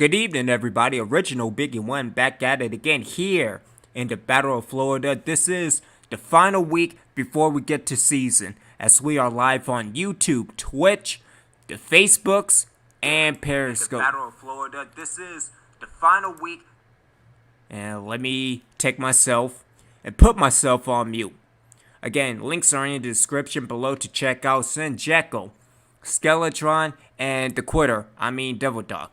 Good evening, everybody. Original Biggie One back at it again here in the Battle of Florida. This is the final week before we get to season, as we are live on YouTube, Twitch, the Facebooks, and Periscope. The Battle of Florida. This is the final week. And let me take myself and put myself on mute. Again, links are in the description below to check out Sin Jekyll, Skeletron, and the Quitter. Devil Dog.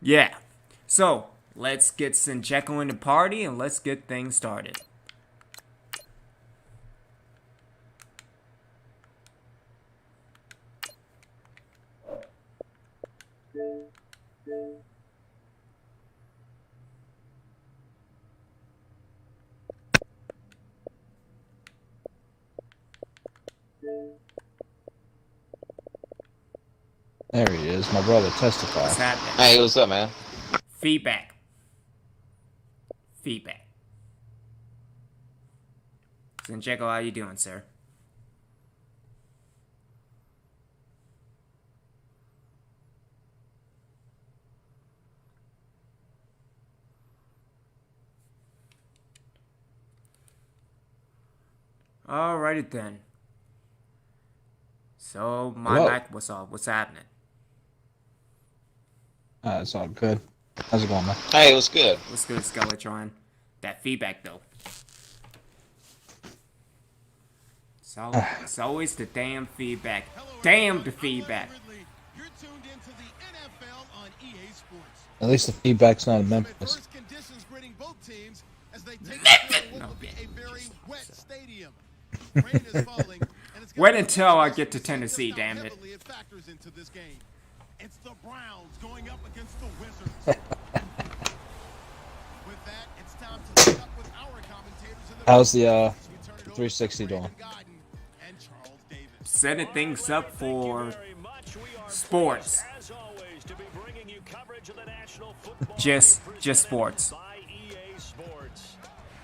Yeah. So, let's get Sin Jekyll in the party and let's get things started. There he is, my brother Testify. What's happening? Hey, what's up, man? Feedback. Sin Jekyll, how you doing, sir? Alrighty then. So, what's up? What's happening? It's all good. How's it going, man? Hey, what's good? What's good, Skeletron? That feedback, though. So, it's always the damn feedback. Damn the feedback. At least the feedback's not in Memphis. Wait until I get to Tennessee, damn it. It's the Browns going up against the Wizards. With that, it's time to set up with our commentators in the How's the 360 doing? Setting things up for sports. Just sports.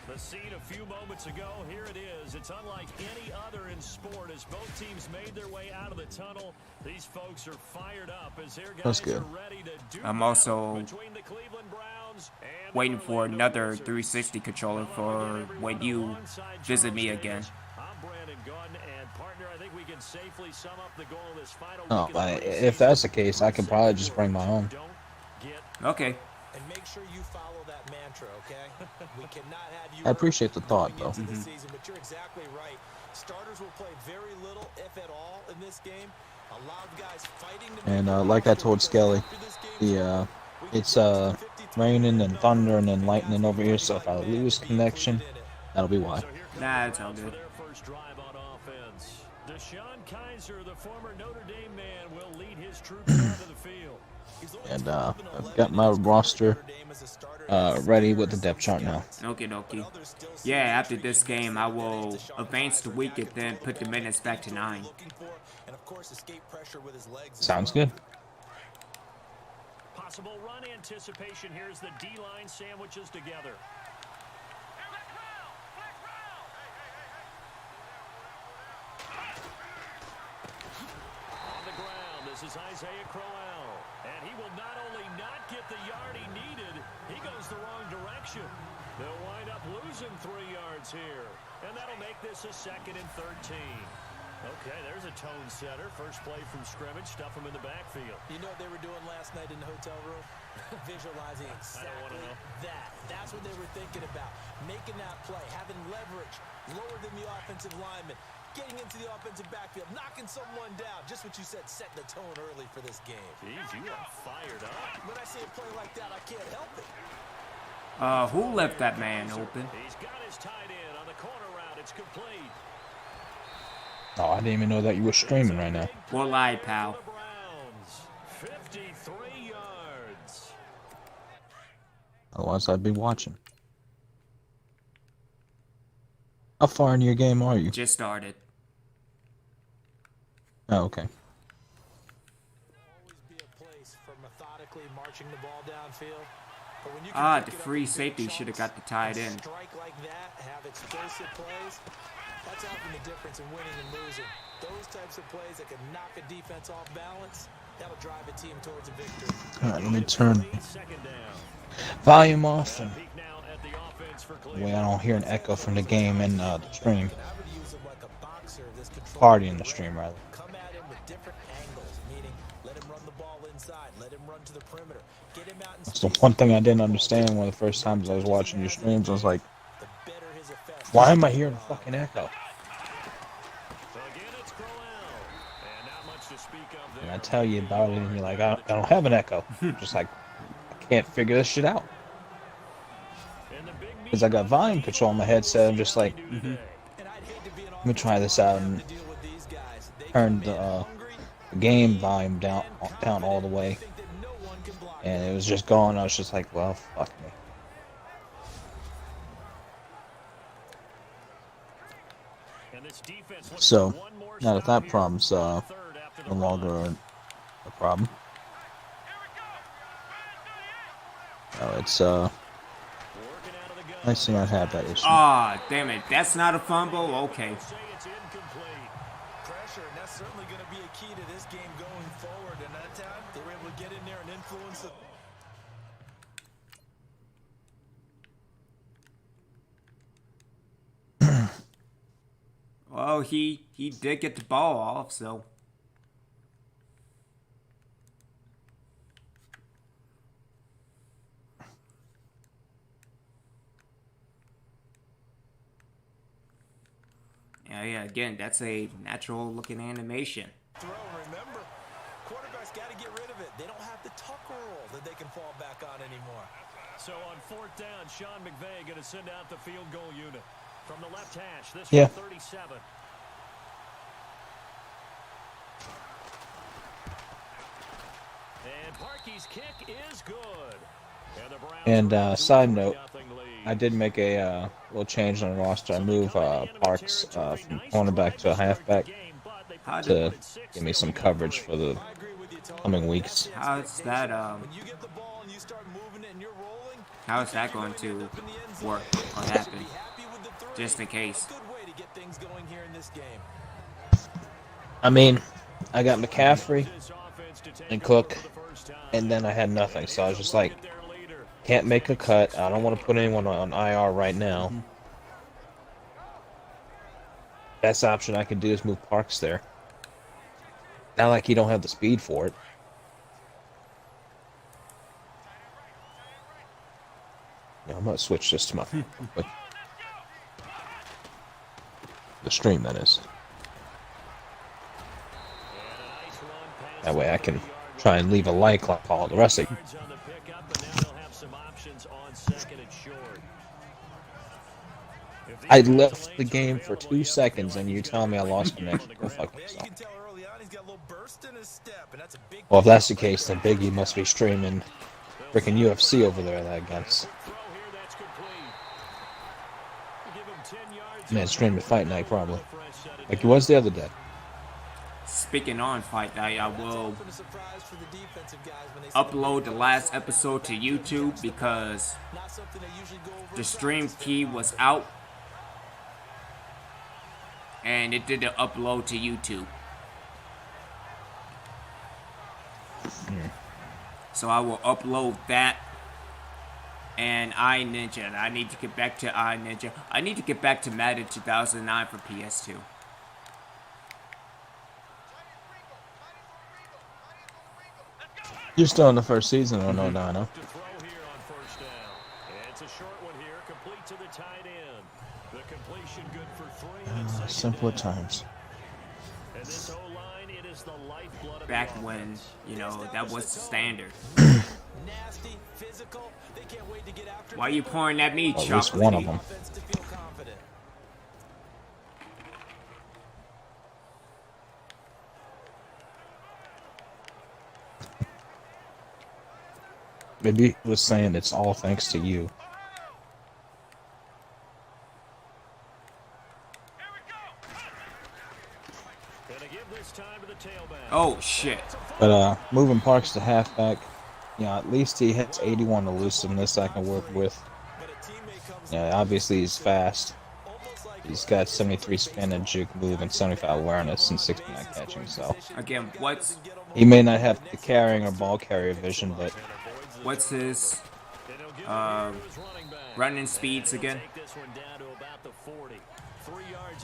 The scene a few moments ago, here it is. It's unlike any other in sport as both teams made their way out of the tunnel. These folks are fired up as their guys are ready to do. I'm also waiting for another 360 controller for when you visit me again. Oh, if that's the case, I can probably just bring my own. Okay. And make sure you follow that mantra, okay? We cannot have you. I appreciate the thought, though. Into the season, but you're exactly right. Starters will play very little, if at all, in this game. A lot of guys fighting to And like I told Skelly, it's raining and thunder and then lightning over here, so if I lose connection, that'll be why. Nah, it's all good. Deshaun Kaiser, the former Notre Dame man, will lead his troops onto the field. And I've got my roster ready with the depth chart now. Okie. Yeah, after this game, I will advance the week and then put the minutes back to 9. Sounds good. Possible run anticipation. Here's the D-line sandwiches together. On the ground, this is Isaiah Crowell. And he will not only not get the yard he needed, he goes the wrong direction. They'll wind up losing 3 yards here. And that'll make this a 2nd and 13. Okay, there's a tone setter. First play from scrimmage, stuff him in the backfield. You know what they were doing last night in the hotel room? Visualizing exactly that. That's what they were thinking about. Making that play, having leverage, lower than the offensive lineman, getting into the offensive backfield, knocking someone down. Just what you said, setting the tone early for this game. Jeez, you are fired up. When I see a play like that, I can't help it. Who left that man open? He's got his tight end on the corner route. It's complete. Oh, I didn't even know that you were streaming right now. We'll lie, pal. 53 yards. Otherwise, I'd be watching. How far in your game are you? Just started. Oh, okay. Always be a place for methodically marching the ball downfield. But when you The free safety should have got the tight end. Strike like that, have explosive plays. That's often the difference in winning and losing. Those types of plays that can knock a defense off balance, That'll drive a team towards a victory. Alright, let me turn volume off and way I don't hear an echo from the game in the stream. I would use him like a boxer. This control Party in the stream, rather. come at him with different angles, meaning let him run the ball inside, let him run to the perimeter, get him out in That's the space. one thing I didn't understand one of the first times I was watching your streams. I was like, The better his effect. why am I hearing a fucking echo? Again, it's Crowell. And not much to speak of there. And I tell you about it, and you're like, I don't have an echo. Just like, I can't figure this shit out. And the big Because I got volume control on my headset. I'm just like, And I'd hate to be an let me try this out and to deal with these guys. They turn come in the hungry, game volume down all the way. think that no one can block And it was just gone. I was just like, well, fuck me. and this defense looks So, for one more now that stop that here. problem's Third after the no run. longer a problem. It's Working out of the gun. nice to not have that issue. Ah, damn it. That's not a fumble? Okay. Say it's incomplete. pressure, and that's certainly going to be a key to this game going forward. And that time, they were able to get in there and influence it. Well, he did get the ball off, so. Yeah, again, that's a natural looking animation. Throw, remember, quarterbacks got to get rid of it. They don't have the tucker roll that they can fall back on anymore. So on fourth down, Sean McVay going to send out the field goal unit. From the left hash, this Yeah. from 37. And Parkey's kick is good. And the Browns And are up side 3-0 note, lead. I did make a little change on the roster. I moved Parks from cornerback to halfback to give me some coverage for the I agree with you, Tony. coming weeks. How's that When you get the ball and you start moving it and you're rolling, how's that going to work or happen? be happy with the three. Just in case. Good way to get things going here in this game. I mean, I got McCaffrey This offense to take and over Cook, for the first time. and then I had nothing. So I was just like, Their leader. can't make a cut. I don't want to put anyone on IR right now. Best option I can do is move Parks there. Not like he don't have the speed for it. Yeah, I'm gonna switch this to my phone real quick. The stream, that is. That way I can try and leave a like all the rest of you. Yards on the pickup, and now they'll have some options on second and short. If the I offensive left the lanes are game for available, 2 seconds and you tell me I lost connection. Go fuck Yeah, you yourself. can tell early on he's got a little burst in his step, and that's a big Well, if that's the case, then Biggie must be streaming freaking UFC over there, I guess. throw here that's complete. Give him 10 yards. Man, streaming Fight Night, probably. Like he was the other day. Speaking on Fight Night, I will often a surprise for the defensive guys when they see upload the last episode to YouTube because not something they usually go over. the stream key was out and it didn't upload to YouTube. So I will upload that and iNinja. I need to get back to iNinja. I need to get back to Madden 2009 for PS2. You're still in the first season, oh no, no. To throw here on first down. And it's a short one here, complete to the tight end. The completion good for 3 on second Simple at down. times. And this O-line, it is the lifeblood of Back the when, offense. you know, that was the standard. Nasty, physical. They can't wait to get after Why you pouring at me, At least one of them. offense to feel confident. Maybe he was saying it's all thanks to you. Gonna give this time to the tailback. Oh, shit. But moving Parks to halfback, you know, at least he hits 81 elusiveness I can work with. But a teammate comes Yeah, obviously he's fast. almost like He's got 73 spin and juke move and 75 awareness and 69 catching. So Again, what's He may not have the carrying or ball carrier vision, but What's his running speeds again?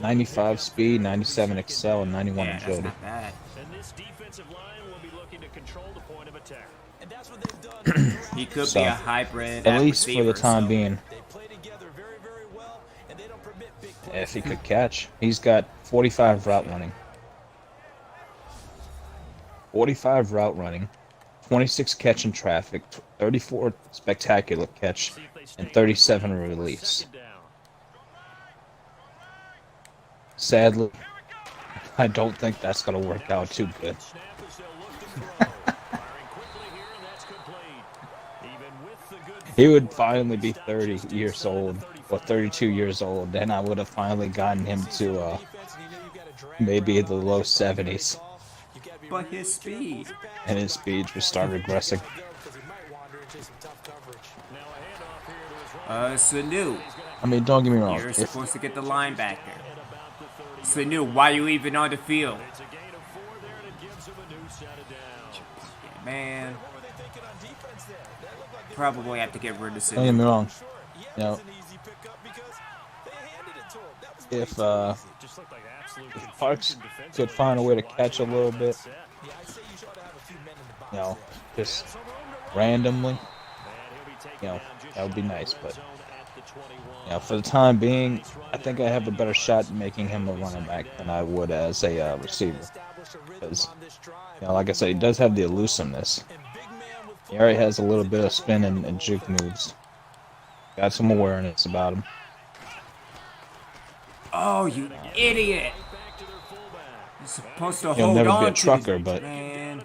95 speed, 97 excel, and 91 Yeah, that's agility. not bad. And this defensive line will be looking to control the point of attack. And that's what they've done. He could So, be a hybrid At least receiver, for the time so. being, They play together very, very well, and they don't permit big plays. if he could catch. He's got 45 route running. 45 route running, 26 catch in traffic, 34 spectacular catch, and 37 release. Sadly, I don't think that's going to work out too good. He would finally be 30 years old, or 32 years old, and I would have finally gotten him to maybe the low 70s. But his speed. And his speed would start regressing. Sanu, I mean, don't get me wrong. you're If supposed to get the linebacker. Sanu, why you even on the field? Man, probably have to get rid of don't get me Sanu. wrong, you know, if Parks could find a way to catch a little bit, you know, just randomly, you know, that would be nice. But you know, for the time being, I think I have a better shot at making him a running back than I would as a receiver. Because, you know, like I said, he does have the elusiveness. He already has a little bit of spin and juke moves. Got some awareness about him. Oh, you idiot! You're supposed to He'll hold never on be a to trucker, the, but man.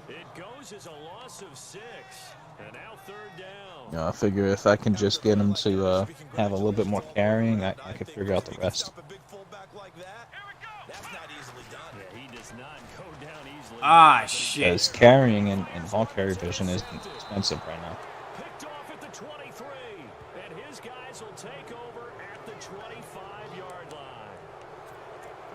It goes as a loss of 6. And now third down. you know, I figure if I can just get him to have a little bit more carrying, I could figure out the rest. Ah, shit. Because carrying and ball carrier vision is expensive right now. Picked off at the 23. And his guys will take over at the 25-yard line.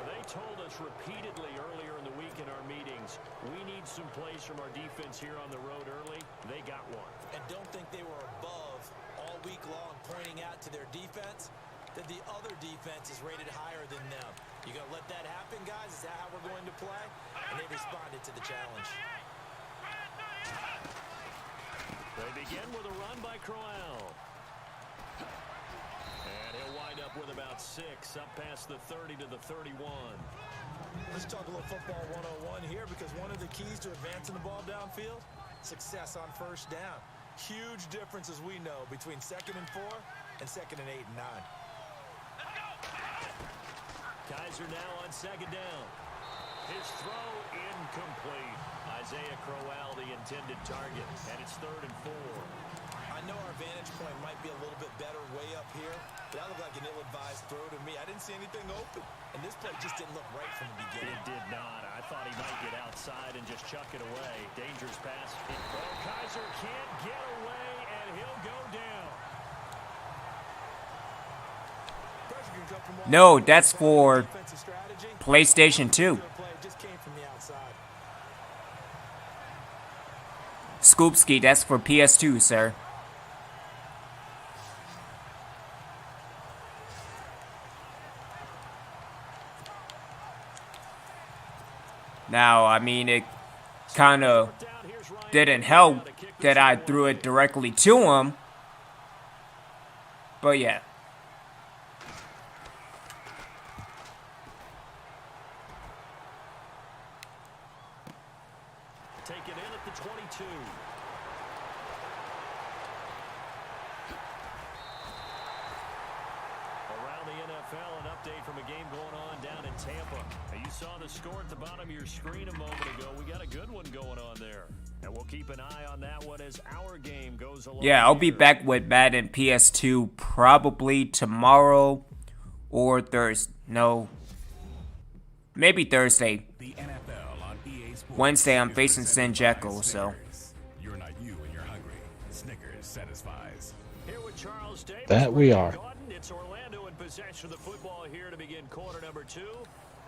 They told us repeatedly earlier in the week in our meetings, we need some plays from our defense here on the road early. They got one. And don't think they were above all week long, pointing out to their defense that the other defense is rated higher than them. You gonna let that happen, guys? Is that how we're going to play? And they responded to the challenge. They begin with a run by Crowell. And he'll wind up with about 6, up past the 30 to the 31. Let's talk a little football 101 here, because one of the keys to advancing the ball downfield, success on first down. Huge difference, as we know, between 2nd and 4 and 2nd and 8 and 9. Kaiser now on 2nd down. His throw incomplete. Isaiah Crowell, the intended target, and it's 3rd and 4. I know our vantage point might be a little bit better way up here, but that looked like an ill-advised throw to me. I didn't see anything open, and this play just didn't look right from the beginning. It did not. I thought he might get outside and just chuck it away. Dangerous pass. Kaiser can't get away, and he'll go down. No, that's for PlayStation 2. Scoopski, that's for PS2, sir. Now, I mean, it kind of didn't help that I threw it directly to him. But yeah. Take it in at the 22. Around the NFL, an update from a game going on down in Tampa. Now, you saw the score at the bottom of your screen a moment ago. We got a good one going on there. And we'll keep an eye on that one as our game goes along. Yeah, I'll be back with Madden PS2 probably tomorrow or Thursday. No. Maybe Thursday. Wednesday, I'm facing San Jekyll, so. You're not you and you're hungry. Snickers satisfies. Here with Charles Davis. That we are. It's Orlando in possession of the football here to begin quarter number 2.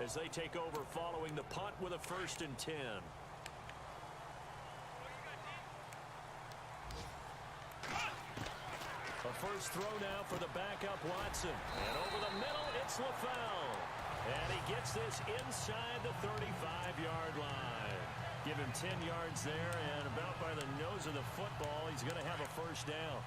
as they take over following the punt with a 1st and 10. A first throw now for the backup Watson. And over the middle, it's LaFell. And he gets this inside the 35-yard line. Give him 10 yards there, and about by the nose of the football, he's going to have a first down.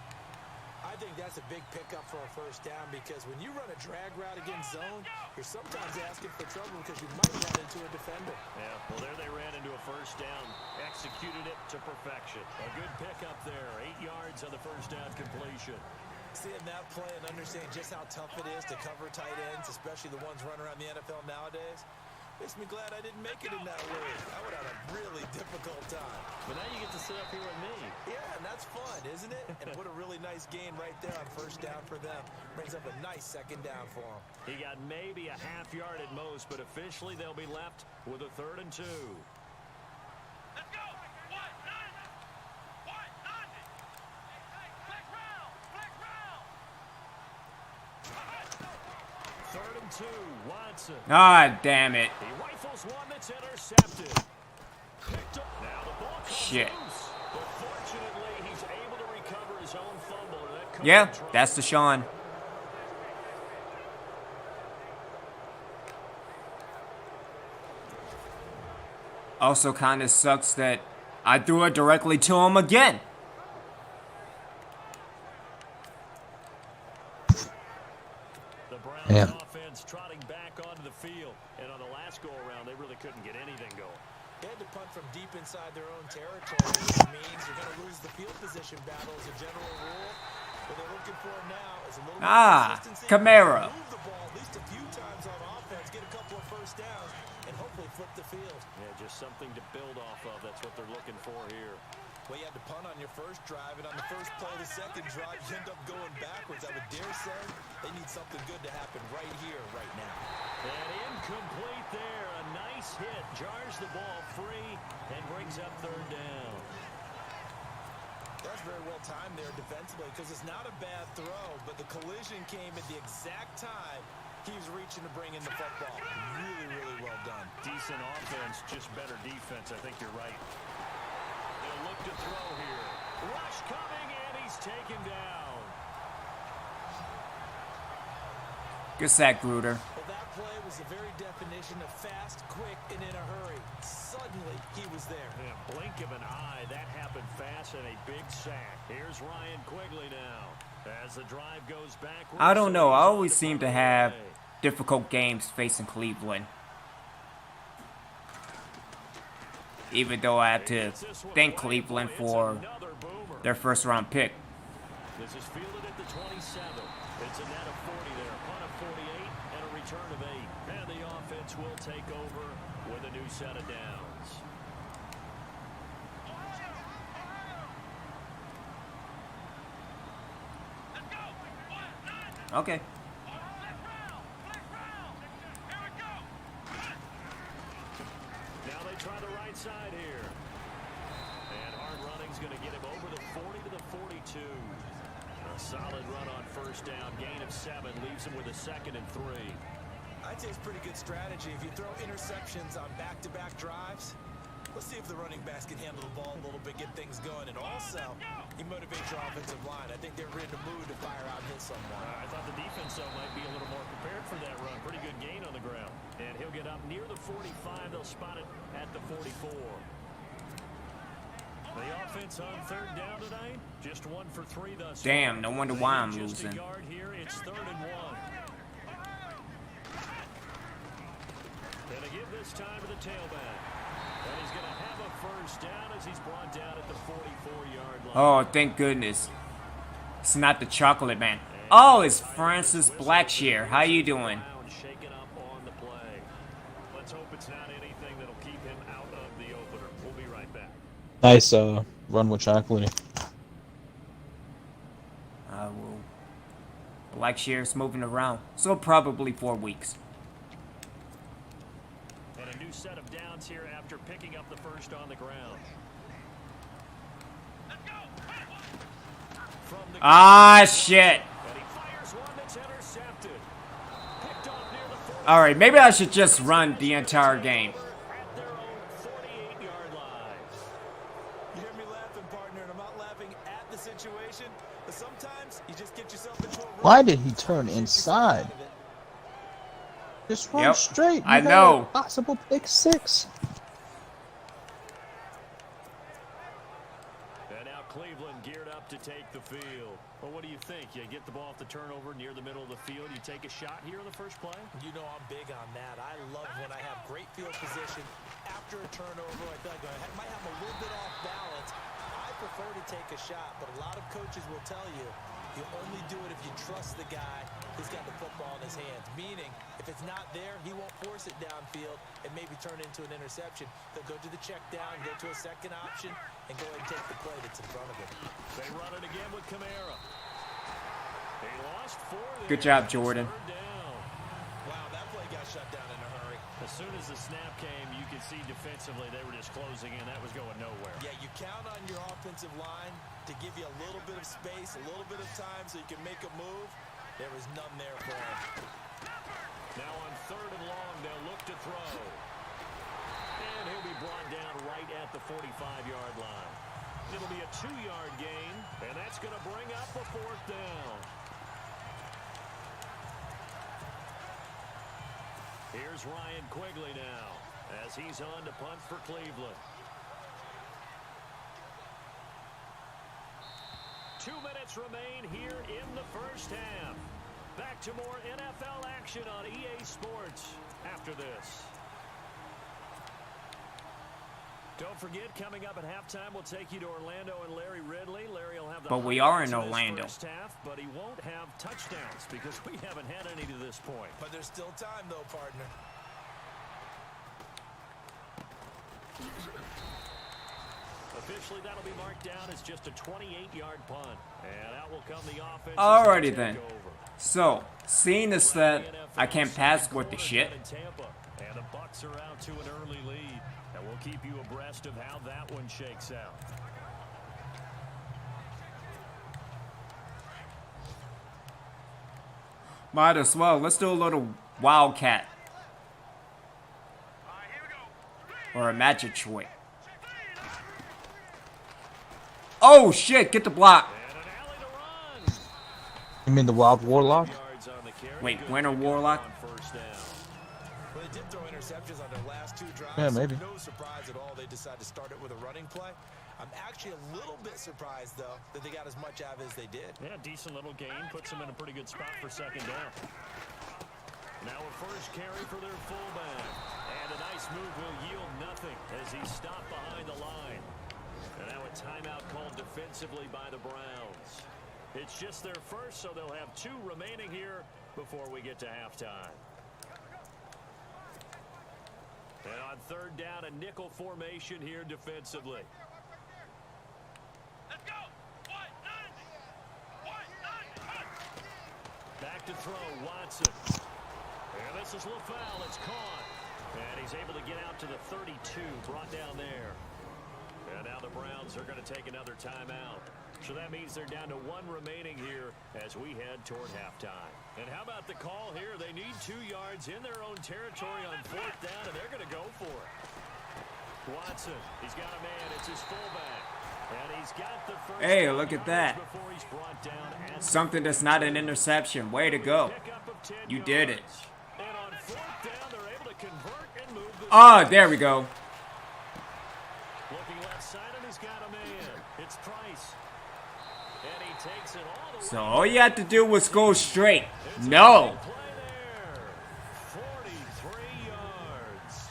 I think that's a big pickup for a first down because when you run a drag route against zone, you're sometimes asking for trouble because you might run into a defender. Yeah, well, there they ran into a first down. Executed it to perfection. A good pickup there. 8 yards on the first down completion. Seeing that play and understanding just how tough it is to cover tight ends, especially the ones running around the NFL nowadays, makes me glad I didn't make it in that league. I would have had a really difficult time. But now you get to sit up here with me. Yeah, and that's fun, isn't it? And what a really nice gain right there on first down for them. Brings up a nice 2nd down for them. He got maybe a half yard at most, but officially they'll be left with a 3rd and 2. Let's go. What? Nothing. Black round. 3rd and 2, Watson. Ah, damn it. He rifles one that's intercepted. Picked up. Now the ball comes Shit. loose. But fortunately, he's able to recover his own fumble. And that Yeah, coverage that's Deshaun. Also kind of sucks that I threw it directly to him again. The Browns Yeah. offense trotting back onto the field. And on the last go-around, they really couldn't get anything going. They had to punt from deep inside their own territory, which means you're going to lose the field position battle as a general rule. What they're looking for now is a little bit of consistency. Kamara. Move the ball at least a few times on offense, get a couple of first downs, and hopefully flip the field. Yeah, just something to build off of. That's what they're looking for here. Well, you had to punt on your first drive, and on the first play of the second drive, you end up going backwards. I would dare say they need something good to happen right here, right now. And incomplete there. A nice hit. Jars the ball free and brings up 3rd down. That's very well timed there defensively because it's not a bad throw, but the collision came at the exact time he was reaching to bring in the football. Really, really well done. Decent offense, just better defense. I think you're right. They'll look to throw here. Rush coming, and he's taken down. Good sack, Gruder. Well, that play was the very definition of fast, quick, and in a hurry. Suddenly, he was there. In a blink of an eye, that happened fast and a big sack. Here's Ryan Quigley now. As the drive goes backwards. I don't know. I always seem to have difficult games facing Cleveland. Even though I have to thank Cleveland for their 1st-round pick. This is fielded at the 27. It's a net of 40 there. Punt of 48 and a return of 8. And the offense will take over with a new set of downs. Okay. Now they try the right side here. And hard running's going to get him over the 40 to the 42. A solid run on first down. Gain of 7 leaves him with a 2nd and 3. I'd say it's pretty good strategy. If you throw interceptions on back-to-back drives, let's see if the running backs can handle the ball a little bit, get things going. And also, he motivates your offensive line. I think they're in the mood to fire out hit someone. I thought the defense, though, might be a little more prepared for that run. Pretty good gain on the ground. And he'll get up near the 45. They'll spot it at the 44. The offense on 3rd down tonight, just 1 for 3 thus far. Damn, no wonder why I'm Just a losing. yard here. It's 3rd and 1. And they give this time to the tailback. And he's going to have a first down as he's brought down at the 44-yard line. Oh, thank goodness. It's not the chocolate man. Oh, it's Francis Blackshear. How you doing? Shaken up on the play. Let's hope it's not anything that'll keep him out of the opener. We'll be right back. Nice run with chocolate. Blackshear's moving around, so probably 4 weeks. And a new set of downs here after picking up the first on the ground. Ah, shit. And he fires one that's intercepted. Picked off near the Alright, maybe I should just run the entire game. At their own 48-yard line. You hear me laughing, partner, and I'm not laughing at the situation, but sometimes you just get yourself into a rut. Why did he turn inside? Just run Yep, straight. I You got know. a possible pick six. And now Cleveland geared up to take the field. Well, what do you think? You get the ball off the turnover near the middle of the field. You take a shot here in the first play? You know I'm big on that. I love when I have great field position after a turnover. I feel like I might have a little bit off balance. I prefer to take a shot, but a lot of coaches will tell you you only do it if you trust the guy who's got the football in his hands. Meaning, if it's not there, he won't force it downfield and maybe turn into an interception. He'll go to the check down, go to a second option, and go ahead and take the play that's in front of him. They run it again with Kamara. They lost 4 there. Good job, Jordan. Third down. Wow, that play got shut down in a hurry. As soon as the snap came, you could see defensively they were just closing in. That was going nowhere. Yeah, you count on your offensive line to give you a little bit of space, a little bit of time so you can make a move. There was none there for him. Now on 3rd and long, they'll look to throw. And he'll be brought down right at the 45-yard line. It'll be a 2-yard gain, and that's going to bring up a 4th down. Here's Ryan Quigley now, as he's on to punt for Cleveland. 2 minutes remain here in the first half. Back to more NFL action on EA Sports after this. Don't forget, coming up at halftime, we'll take you to Orlando and Larry Ridley. Larry will have the But we are in highlights of this Orlando. first half, but he won't have touchdowns because we haven't had any to this point. But there's still time, though, partner. Officially, that'll be marked down as just a 28-yard punt. And out will come the offense. Alrighty then. So, seeing as that I can't pass with the shit, And the Bucks are out to an early lead. And we'll keep you abreast of how that one shakes out. might as well. Let's do a little wildcat. Or a magic trick. Oh shit, get the block. And an alley to run. You mean the Wild Warlock? Yards on the carry. Wait, Good Winter to go Warlock? on first down. Well, they did throw interceptions on their last 2 drives. Yeah, maybe. So no surprise at all they decided to start it with a running play. I'm actually a little bit surprised, though, that they got as much out of it as they did. Yeah, decent little gain. Puts them in a pretty good spot for second down. Now a first carry for their fullback. And a nice move will yield nothing as he's stopped behind the line. And now a timeout called defensively by the Browns. It's just their first, so they'll have 2 remaining here before we get to halftime. And on 3rd down, a nickel formation here defensively. Let's go. 1, 9, 1, 9, 1. Back to throw, Watson. And this is LaFell, it's caught. And he's able to get out to the 32, brought down there. And now the Browns are going to take another timeout. So that means they're down to 1 remaining here as we head toward halftime. And how about the call here? They need 2 yards in their own territory on 4th down, and they're going to go for it. Watson, he's got a man, it's his fullback. And he's got the first. Hey, look at that. Before he's brought down at Something that's not an interception. Way to go. pickup of 10 You did it. yards. And on 4th down, they're able to convert and move the Ah, there we go. Looking left side, and he's got a man. It's Price. And he takes it all the way. So all you had to do was go straight. No. Play there. 43 yards.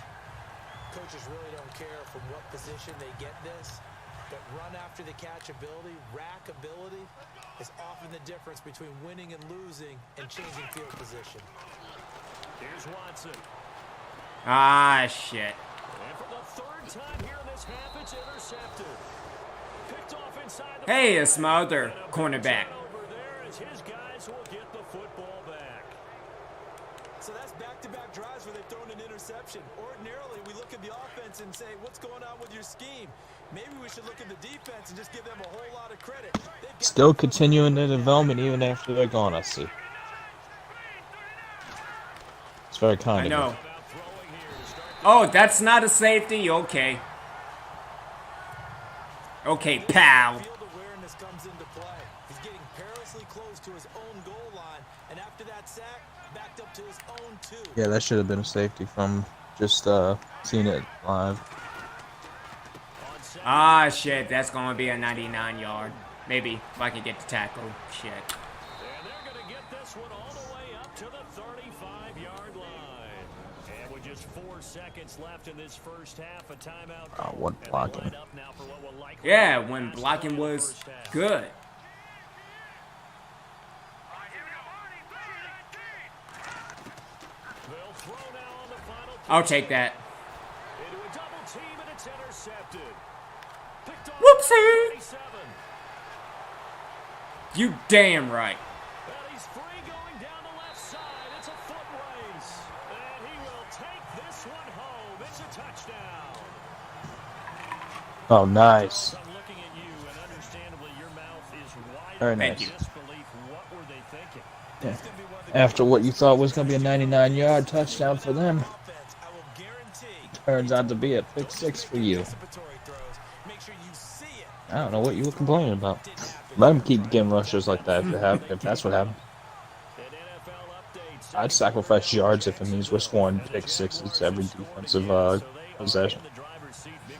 Coaches really don't care from what position they get this, but run after the catch ability, rack ability is often the difference between winning and losing and changing field position. Here's Watson. Ah, shit. And for the 3rd time here in this half, it's intercepted. Picked off inside the Hey, 5. it's my other And a cornerback. over there as his guys will get the football back. So that's back-to-back drives where they've thrown an interception. Ordinarily, we look at the offense and say, what's going on with your scheme? Maybe we should look at the defense and just give them a whole lot of credit. They've got Still continuing their development even after they're gone, I see. It's It's very kind I of know. him. Oh, that's not a safety? Okay. Okay, pal. Field awareness comes into play. He's getting perilously close to his own goal line, and after that sack, backed up to his own 2. Yeah, that should have been a safety from just seeing it live. Ah, shit. That's going to be a 99-yard. Maybe if I can get the tackle. Shit. And they're going to get this one all the way up to the 35-yard line. And with just 4 seconds left in this first half, a timeout. Oh, what blocking. Yeah, when blocking was good. I'll take that. Into a double team, and it's intercepted. Whoopsie! You damn right. And he's free going down the left side. It's a foot race. And he will take this one home. It's a touchdown. Oh, nice. I'm looking at you, and understandably, your mouth is wide Very open nice. with disbelief. What were they thinking? Yeah. After what you thought was going to be a 99-yard touchdown for them, Offense, I will guarantee. turns out to be a pick 6 for you. Anticipatory throws. Make sure you see it. I don't know what you were complaining about. Let him keep getting rushers like that if that's what happened. An NFL update. I'd sacrifice yards if it means we're scoring pick 6s every defensive possession.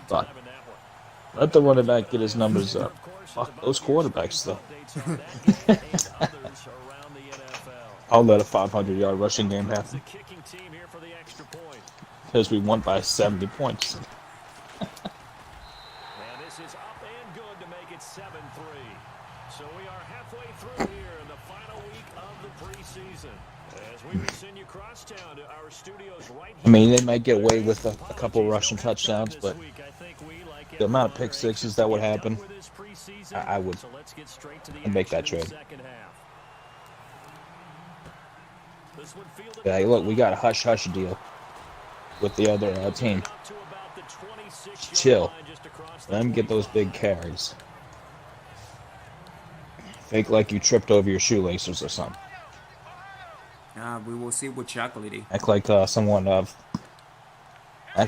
Fuck. Let the running back get his numbers up. Fuck those quarterbacks, though. I'll let a 500-yard rushing game happen. Kicking team here for the extra point. Because we won by 70 points. And this is up and good to make it 7-3. So we are halfway through here in the final week of the preseason. As we will send you crosstown to our studios right here. I mean, they might get away with a couple rushing touchdowns, but the amount of pick 6s that would happen, I would make that trade. Yeah, look, we got a hush-hush deal with the other team. Chill. Let them get those big carries. Fake like you tripped over your shoelaces or something. We will see what chocolatey. Act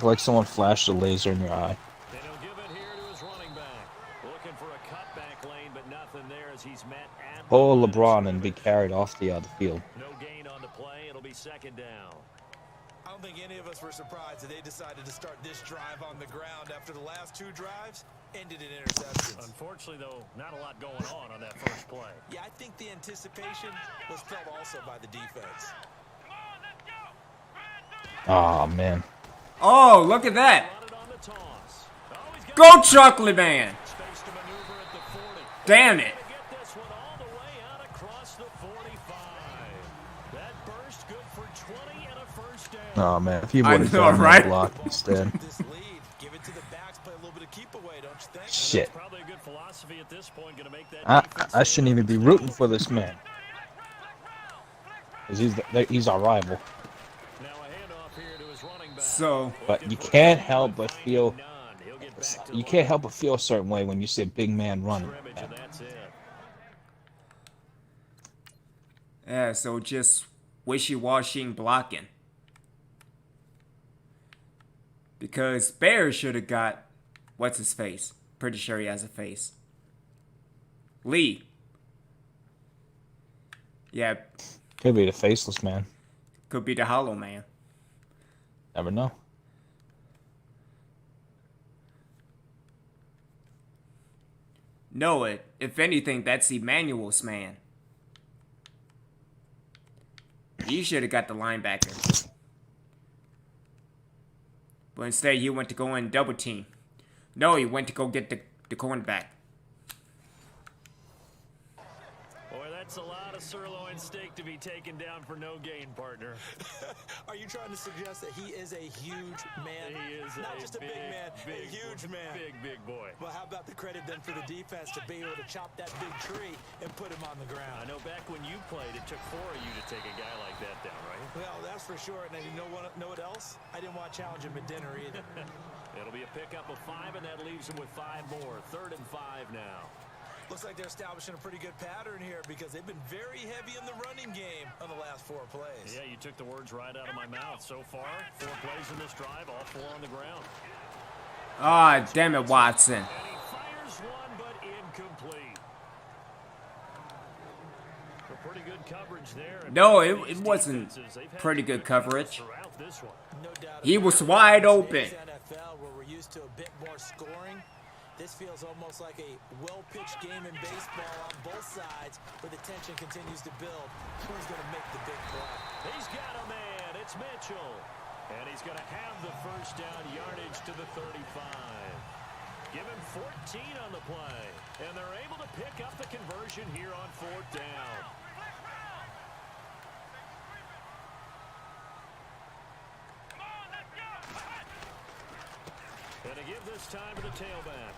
like someone flashed a laser in your eye. And he'll give it here to his running back. Looking for a cutback lane, but nothing there as he's met at Pull LeBron and be carried off the other field. no gain on the play. It'll be second down. I don't think any of us were surprised that they decided to start this drive on the ground after the last 2 drives ended in interceptions. Unfortunately, though, not a lot going on that first play. Yeah, I think the anticipation was felt also by the defense. Oh man. Oh, look at that. Got it on the toss. Oh, he's got Go, Chocolate Man. space to maneuver at the 40. Damn it. To get this one all the way out across the 45. That burst good for 20 and a first down. Oh man. If he I would have know, done right? that block instead. This lead, give it to the backs, play a little bit of keep away, don't you think? Shit. Probably a good philosophy at this point. Going to make that I shouldn't even be rooting for this man. Because he's our rival. Now a handoff here to his running back. So, But you can't help but feel None. He'll get back to you can't help but feel a certain way when you see a big man running. scrimmage, and that's it. yeah, so just wishy-washy blocking. Because Bear should have got, what's his face? Pretty sure he has a face. Lee. Yeah, Could be the faceless man. could be the Hollow Man. Never know. No, if anything, that's Emmanuel's man. He should have got the linebacker. But instead, he went to go in double team. No, he went to go get the cornerback. Boy, that's a lot of sirloin steak to be taken down for no gain, partner. Are you trying to suggest that he is a huge man? He is not just a big man, a huge man. Big boy. Well, how about the credit then for the defense to be able to chop that big tree and put him on the I ground? know back when you played, it took 4 of you to take a guy like that down, right? Well, that's for sure. And you know what else? I didn't want to challenge him at dinner either. It'll be a pickup of 5, and that leaves him with 5 more. 3rd and 5 now. Looks like they're establishing a pretty good pattern here because they've been very heavy in the running game on the last 4 plays. Yeah, you took the words right out of my mouth. So far, 4 plays in this drive, all 4 on the ground. Ah, damn it, Watson. And he fires one, but incomplete. So pretty good coverage there. No, it wasn't pretty good coverage. No doubt He was wide open. NFL, where we're used to a bit more scoring. This feels almost like a well-pitched game in baseball on both sides, where the tension continues to build. Who's going to make the big play? He's got a man. It's Mitchell. And he's going to have the first down, yardage to the 35. Give him 14 on the play. And they're able to pick up the conversion here on 4th down. And to give this time to the tailback.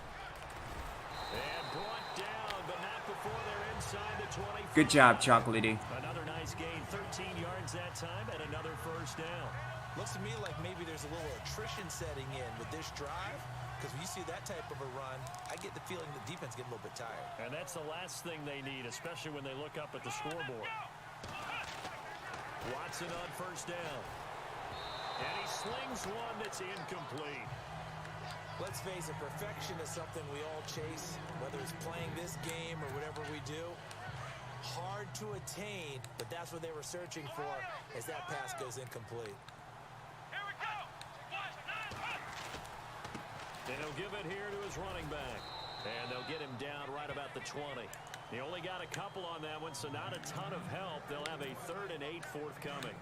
And brought down, but not before they're inside the 20. Good job, Chocolatey. Another nice gain, 13 yards that time, and another first down. Looks to me like maybe there's a little attrition setting in with this drive, because when you see that type of a run, I get the feeling the defense get a little bit tired. And that's the last thing they need, especially when they look up at the scoreboard. Watson on first down. And he slings one that's incomplete. Let's face it, perfection is something we all chase, whether it's playing this game or whatever we do. Hard to attain, but that's what they were searching for as that pass goes incomplete. Here we go. And he'll give it here to his running back. And they'll get him down right about the 20. He only got a couple on that one, so not a ton of help. They'll have a 3rd and 8 forthcoming.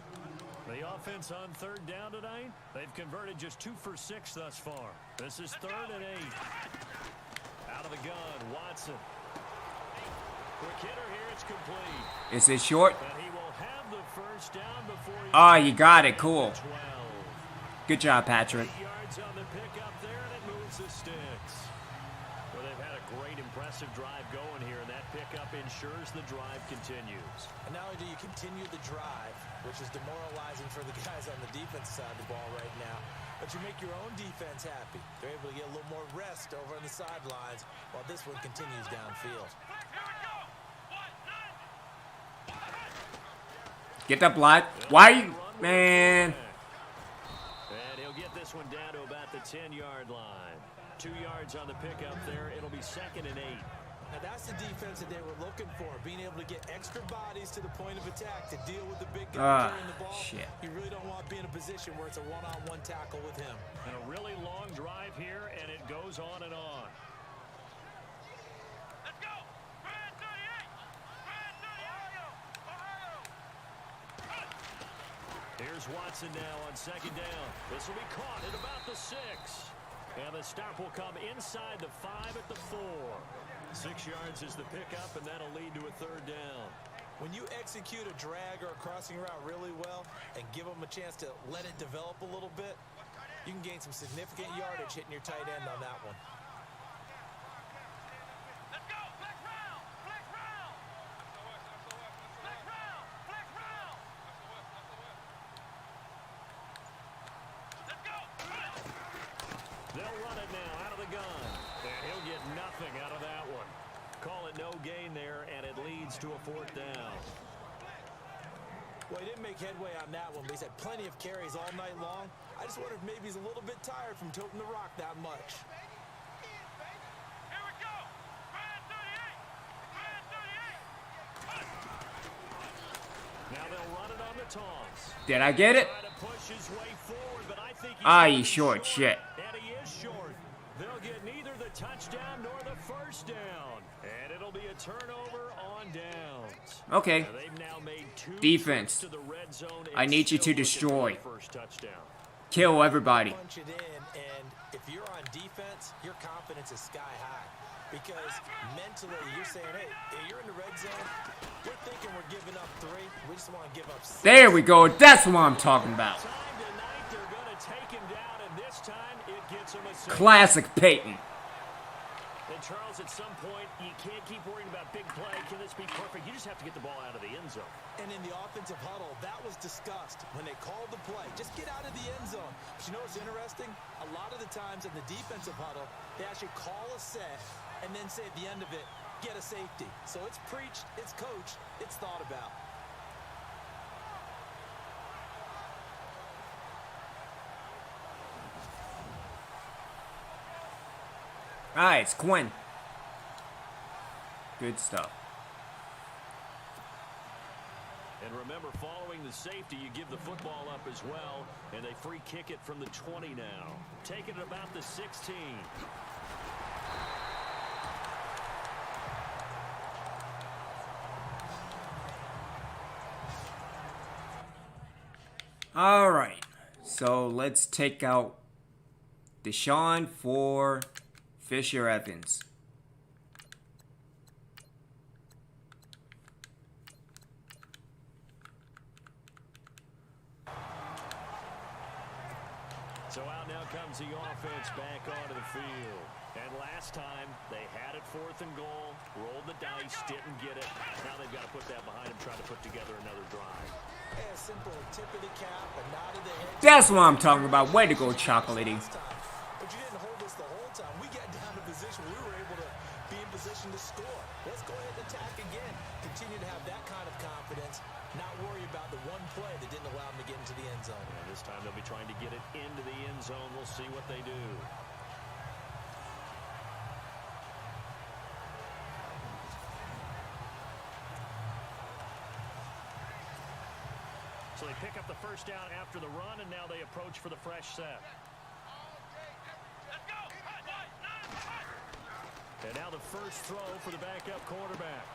The offense on 3rd down tonight, they've converted just 2 for 6 thus far. This is 3rd and 8. Out of the gun, Watson. Quick hitter here, it's complete. Is it short? And he will have the first down before he... Ah, you got it. Cool. 12. Good job, Patrick. 8 yards on the pickup there, and it moves the sticks. Well, they've had a great, impressive drive going here, and that pickup ensures the drive continues. And not only do you continue the drive, which is demoralizing for the guys on the defense side of the ball right now, but you make your own defense happy. They're able to get a little more rest over on the sidelines while this one continues downfield. Get that block. Why? Man. And he'll get this one down to about the 10-yard line. 2 yards on the pickup there. It'll be 2nd and 8. Now that's the defense that they were looking for, being able to get extra bodies to the point of attack to deal with the big guy carrying the ball. Shit. You really don't want to be in a position where it's a one-on-one tackle with him. And a really long drive here, and it goes on and on. Let's go. Brand 38. Brand 38. Here's Watson now on 2nd down. This will be caught at about the 6. And the stop will come inside the 5 at the 4. 6 yards is the pickup, and that'll lead to a 3rd down. When you execute a drag or a crossing route really well and give them a chance to let it develop a little bit, you can gain some significant yardage hitting your tight end on that one. Let's go. Flex round. Flex round. Flex round. Flex round. Let's go. They'll run it now out of the gun. And he'll get nothing out of that one. Call it no gain there, and it leads to a 4th down. Well, he didn't make headway on that one, but he's had plenty of carries all night long. I just wonder if maybe he's a little bit tired from toting the rock that much. Here we go. Brand 38. Brand 38. Now they'll run it on the toss. Did I get it? Try to push his way forward, but I think He's short. Shit. And he is short. They'll get neither the touchdown nor the first down. And it'll be a turnover on downs. Okay. Now they've now made 2 Defense. trips to the red zone. I need you to still looking destroy. for the first touchdown. Kill everybody. Punch it in, and if you're on defense, your confidence is sky high. Because mentally, you're saying, hey, you're in the red zone. We're thinking we're giving up 3. We just want to give up 6. There we go. That's what I'm talking about. Time tonight, they're going to take him down, and this time it gets him a safe. Classic Peyton. And Charles, at some point, you can't keep worrying about big play. Can this be perfect? You just have to get the ball out of the end zone. And in the offensive huddle, that was discussed when they called the play. Just get out of the end zone. But you know what's interesting? A lot of the times in the defensive huddle, they actually call a set and then say at the end of it, get a safety. So it's preached, it's coached, it's thought about. Alright, it's Quinn. Good stuff. And remember, following the safety, you give the football up as well, and they free kick it from the 20 now. Taking it about the 16. Alright, so let's take out Deshaun for Fisher Evans. So out now comes the offense back onto the field. And last time, they had it 4th and goal, rolled the dice, didn't get it. Now they've got to put that behind them, try to put together another drive. A simple tip of the cap, a nod of the head. That's what I'm talking about. Way to go, Chocolatey. But you didn't hold us the whole time. We got down to position. We were able to be in position to score. Let's go ahead and attack again. Continue to have that kind of confidence. Not worry about the one play that didn't allow them to get into the end zone. And this time they'll be trying to get it into the end zone. We'll see what they do. So they pick up the first down after the run, and now they approach for the fresh set. And now the first throw for the backup quarterback.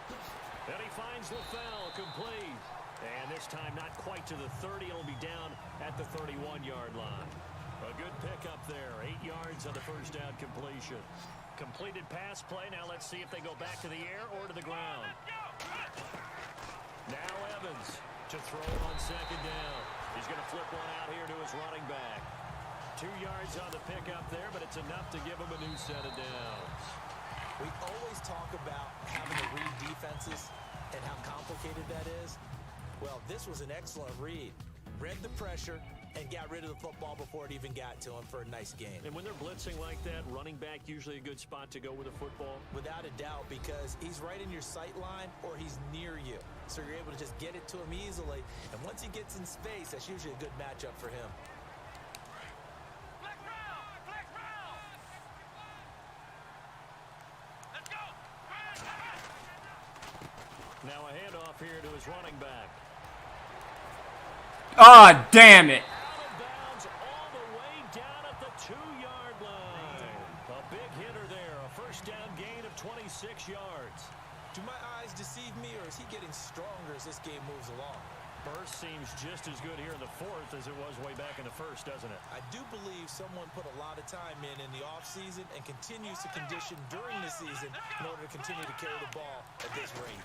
And he finds LaFell complete. And this time not quite to the 30. It'll be down at the 31-yard line. A good pickup there. 8 yards on the first down completion. Completed pass play. Now let's see if they go back to the air or to the ground. Now Evans to throw on second down. He's going to flip one out here to his running back. 2 yards on the pickup there, but it's enough to give him a new set of downs. We always talk about having to read defenses and how complicated that is. Well, this was an excellent read. Read the pressure and got rid of the football before it even got to him for a nice gain. And when they're blitzing like that, running back usually a good spot to go with a football? Without a doubt, because he's right in your sight line or he's near you. So you're able to just get it to him easily. And once he gets in space, that's usually a good matchup for him. Now a handoff here to his running back. Ah, damn it. Out of bounds all the way down at the 2-yard line. A big hitter there. A first down gain of 26 yards. Do my eyes deceive me, or is he getting stronger as this game moves along? Burst seems just as good here in the 4th as it was way back in the 1st, doesn't it? I do believe someone put a lot of time in the offseason and continues to condition during the season in order to continue to carry the ball at this rate.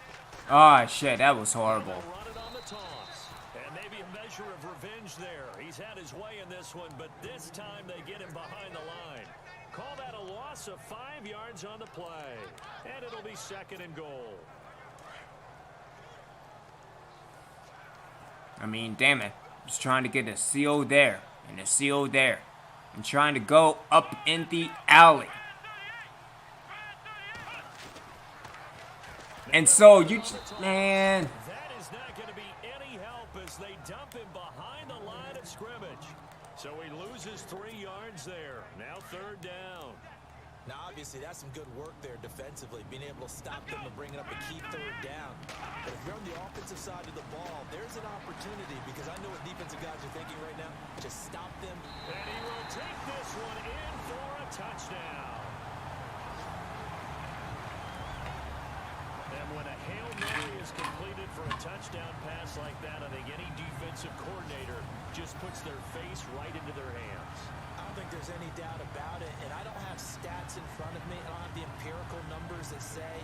Ah, shit, that was horrible. Run it on the toss. And maybe a measure of revenge there. He's had his way in this one, but this time they get him behind the line. Call that a loss of 5 yards on the play. And it'll be 2nd and goal. I mean, damn it. Just trying to get a CO there and a CO there. And trying to go up in the alley. And so you, man. That is not going to be any help as they dump him behind the line of scrimmage. So he loses 3 yards there. Now 3rd down. Now, obviously, that's some good work there defensively, being able to stop them and bringing up a key 3rd down. But if you're on the offensive side of the ball, there's an opportunity, because I know what defensive guys are thinking right now. Just stop them. And he will take this one in for a touchdown. And when a Hail Mary is completed for a touchdown pass like that, I think any defensive coordinator just puts their face right into their hands. I don't think there's any doubt about it, and I don't have stats in front of me. I don't have the empirical numbers that say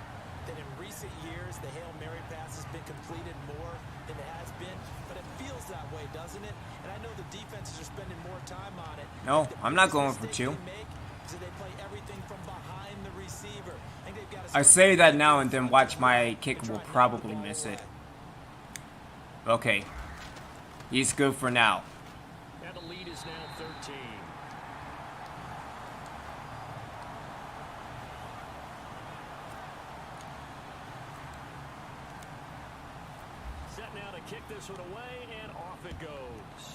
that in recent years the Hail Mary pass has been completed more than it has been, but it feels that way, doesn't it? And I know the defenses are spending more time on it. No, I'm not going for 2. So they play everything from behind the receiver. I say that now and then watch my kicker will probably miss it. Okay. He's good for now. And the lead is now 13. set now to kick this one away, and off it goes.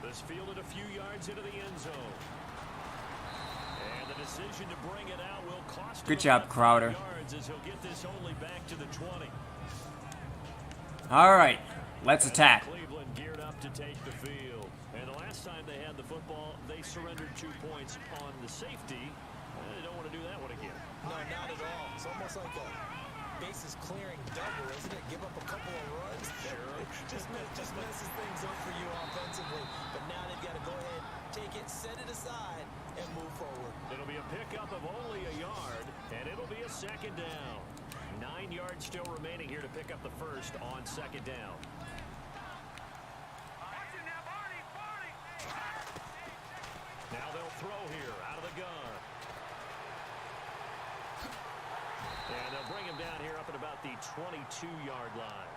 This fielded a few yards into the end zone. And the decision to bring it out will cost him Good job, about 5 Crowder. yards as he'll get this only back to the 20. All right, let's attack. Cleveland geared up to take the field. And the last time they had the football, they surrendered 2 points on the safety. They don't want to do that one again. No, not at all. It's almost like a bases clearing double, isn't it? Give up a couple of runs. Sure. just messes things up for you offensively. But now they've got to go ahead, take it, set it aside, and move forward. It'll be a pickup of only a yard, and it'll be a second down. 9 yards still remaining here to pick up the first on second down. Now they'll throw here out of the gun. And they'll bring him down here up at about the 22-yard line.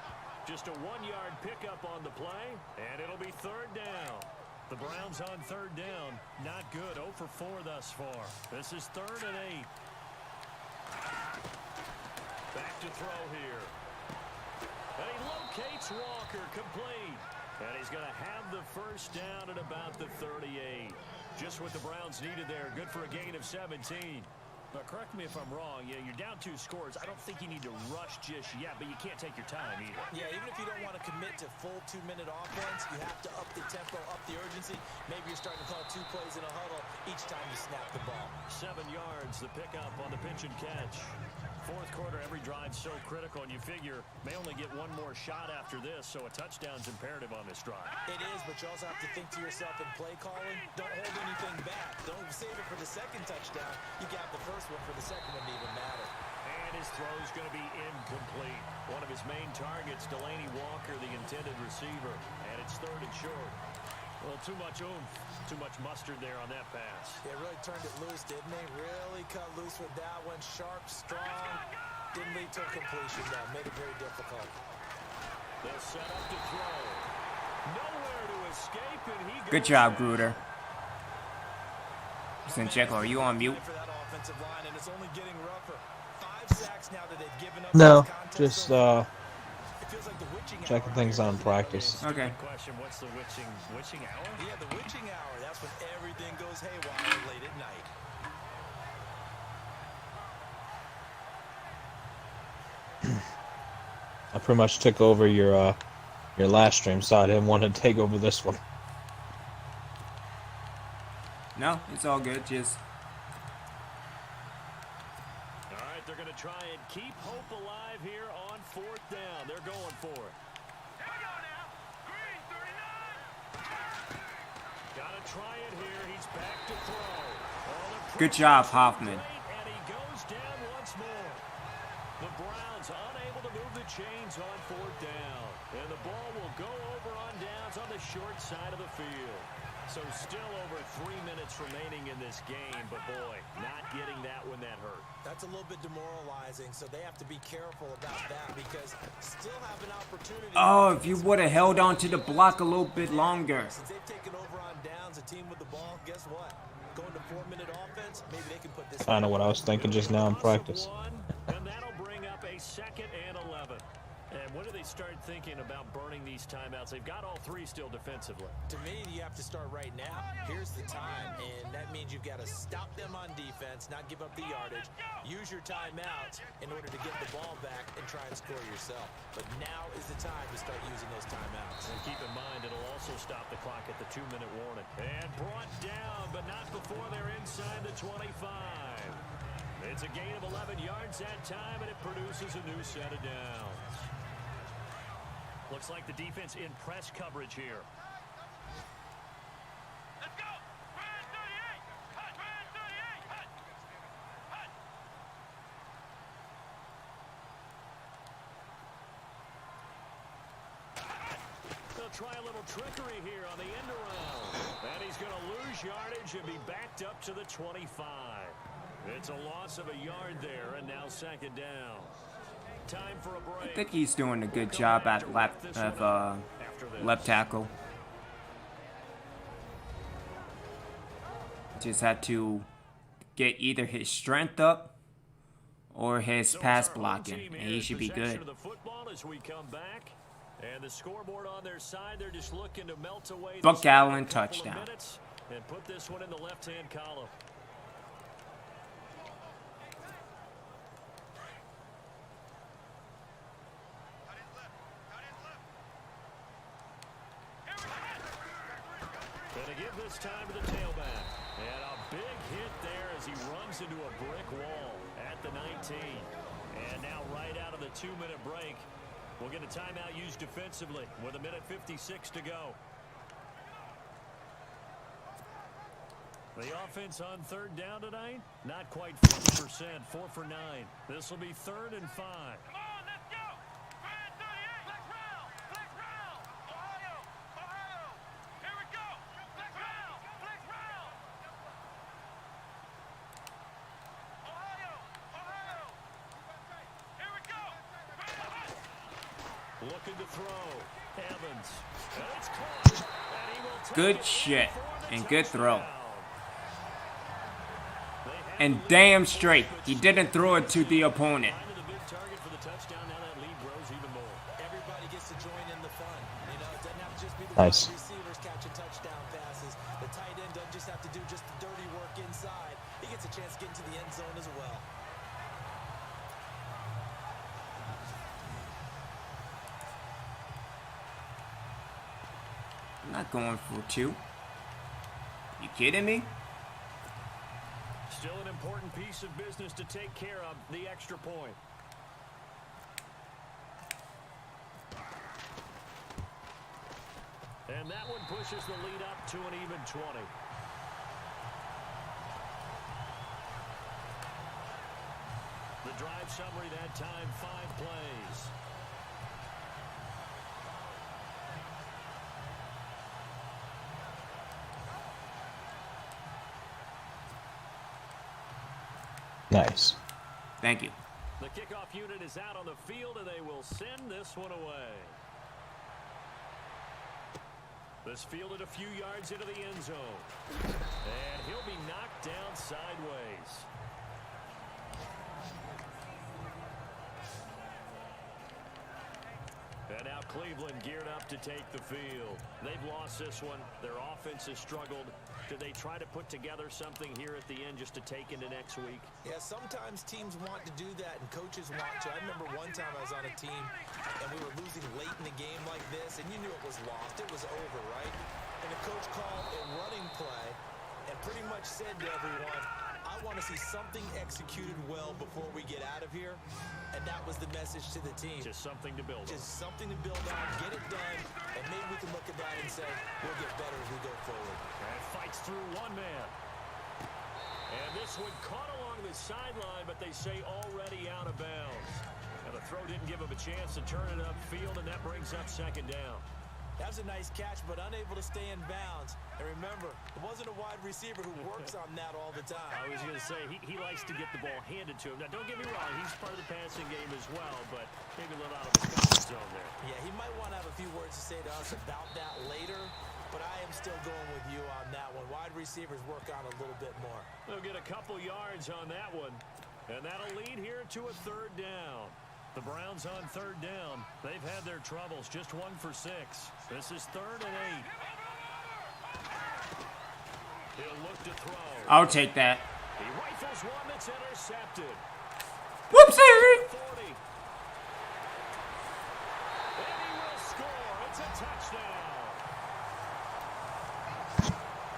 Just a 1-yard pickup on the play, and it'll be third down. The Browns on third down. Not good. 0 for 4 thus far. This is 3rd and 8. Back to throw here. And he locates Walker, complete. And he's going to have the first down at about the 38. Just what the Browns needed there. Good for a gain of 17. Now, correct me if I'm wrong. Yeah, you're down 2 scores. I don't think you need to rush just yet, but you can't take your time either. Yeah, even if you don't want to commit to full 2-minute offense, you have to up the tempo, up the urgency. Maybe you're starting to call 2 plays in a huddle each time you snap the ball. 7 yards, the pickup on the pitch and catch. 4th quarter, every drive's so critical, and you figure may only get 1 more shot after this, so a touchdown's imperative on this drive. It is, but you also have to think to yourself in play calling, don't hold anything back. Don't save it for the second touchdown. You got the first one for the second one to even matter. And his throw's going to be incomplete. One of his main targets, Delaney Walker, the intended receiver, and it's 3rd and short. Well, too much oomph, too much mustard there on that pass. They really turned it loose, didn't they? Really cut loose with that one. Sharp, strong. Didn't lead to a completion, though. Made it very difficult. They'll set up to throw. Nowhere to escape, and he goes. Good job, Gruder. Sincheco, are you on mute? For that offensive line, and it's only getting rougher. 5 sacks now that they've given up. No, this contest just so it feels like the witching checking hour things here. on practice. Okay. Question, what's the witching hour? Yeah, the witching hour. That's when everything goes haywire late at night. I pretty much took over your last stream, so I didn't want to take over this one. No, it's all good. Just All right, they're going to try and keep hope alive here on 4th down. They're going for it. Here we go now. Green 39. Got to try it here. He's back to throw. Oh, the good job, pressure's Hoffman. great, and he goes down once more. The Browns unable to move the chains on 4th down. And the ball will go over on downs on the short side of the field. So still over 3 minutes remaining in this game, but boy, not getting that when that hurt. That's a little bit demoralizing, so they have to be careful about that because still have an opportunity. oh, if you would have held on to the block a little bit longer. Since they've taken over on downs, a team with the ball, guess what? Going to 4-minute offense, maybe they can put this. I know what I was thinking just now in practice. And that'll bring up a 2nd and 11. And when do they start thinking about burning these timeouts? They've got all 3 still defensively. To me, you have to start right now. Here's the time, and that means you've got to stop them on defense, not give up the yardage. Use your timeouts in order to get the ball back and try and score yourself. But now is the time to start using those timeouts. And keep in mind, it'll also stop the clock at the 2-minute warning. And brought down, but not before they're inside the 25. It's a gain of 11 yards that time, and it produces a new set of downs. Looks like the defense in press coverage here. Let's go. Brand 38. Hut. Brand 38. Hut. Hut. They'll try a little trickery here on the end around. And he's going to lose yardage and be backed up to the 25. It's a loss of a yard there, and now 2nd down. Time for a break. I think he's doing a good job at left tackle. Just had to get either his strength up or his So pass it's our home blocking, team and here he in should be possession good. of the football as we come back. And the scoreboard on their side, they're just looking to melt away this Buck final Allen couple of touchdown. minutes and put this one in the left-hand column. Gonna give this time to the tailback. And a big hit there as he runs into a brick wall at the 19. And now right out of the 2-minute break, we'll get a timeout used defensively with 1:56 to go. The offense on third down tonight, not quite 50%, 4 for 9. This will be 3rd and 5. Come on, let's go. Grand 38. Flex round. Flex round. Ohio. Ohio. Here we go. Flex round. Flex round. Ohio. Ohio. Here we go. Looking to throw. Evans. And it's caught. And he will take Good it shit for the and good throw. touchdown. And damn straight, he didn't throw it to the opponent. Find the big target for the touchdown. Now that lead grows even more. Everybody gets to join in the fun. You know, it doesn't have to just be the Nice. wide receivers catching touchdown passes. The tight end doesn't just have to do just the dirty work inside. He gets a chance to get into the end zone as well. I'm not going for 2. You kidding me? Still an important piece of business to take care of, the extra point. And that one pushes the lead up to an even 20. The drive summary that time, 5 plays. Nice. Thank you. The kickoff unit is out on the field, and they will send this one away. This fielded a few yards into the end zone. And he'll be knocked down sideways. And now Cleveland geared up to take the field. They've lost this one. Their offense has struggled. Do they try to put together something here at the end just to take into next week? Yeah, sometimes teams want to do that and coaches want to. I remember one time I was on a team and we were losing late in the game like this and you knew it was lost. It was over, right? And the coach called a running play and pretty much said to everyone, I want to see something executed well before we get out of here. And that was the message to the team. Just something to build on. Just something to build on, get it done, and maybe we can look at that and say, we'll get better as we go forward. And fights through one man. And this one caught along the sideline, but they say already out of bounds. And the throw didn't give him a chance to turn it upfield, and that brings up 2nd down. That was a nice catch, but unable to stay in bounds. And remember, it wasn't a wide receiver who works on that all the time. I was going to say, he likes to get the ball handed to him. Now, don't get me wrong, he's part of the passing game as well, but maybe a little out of his comfort zone there. Yeah, he might want to have a few words to say to us about that later, but I am still going with you on that one. Wide receivers work on a little bit more. They'll get a couple yards on that one, and that'll lead here to a 3rd down. The Browns on 3rd down. They've had their troubles, just 1 for 6. This is 3rd and 8. He'll look to throw. I'll take that. He rifles one that's intercepted. Whoopsie! 40. And he will score. It's a touchdown.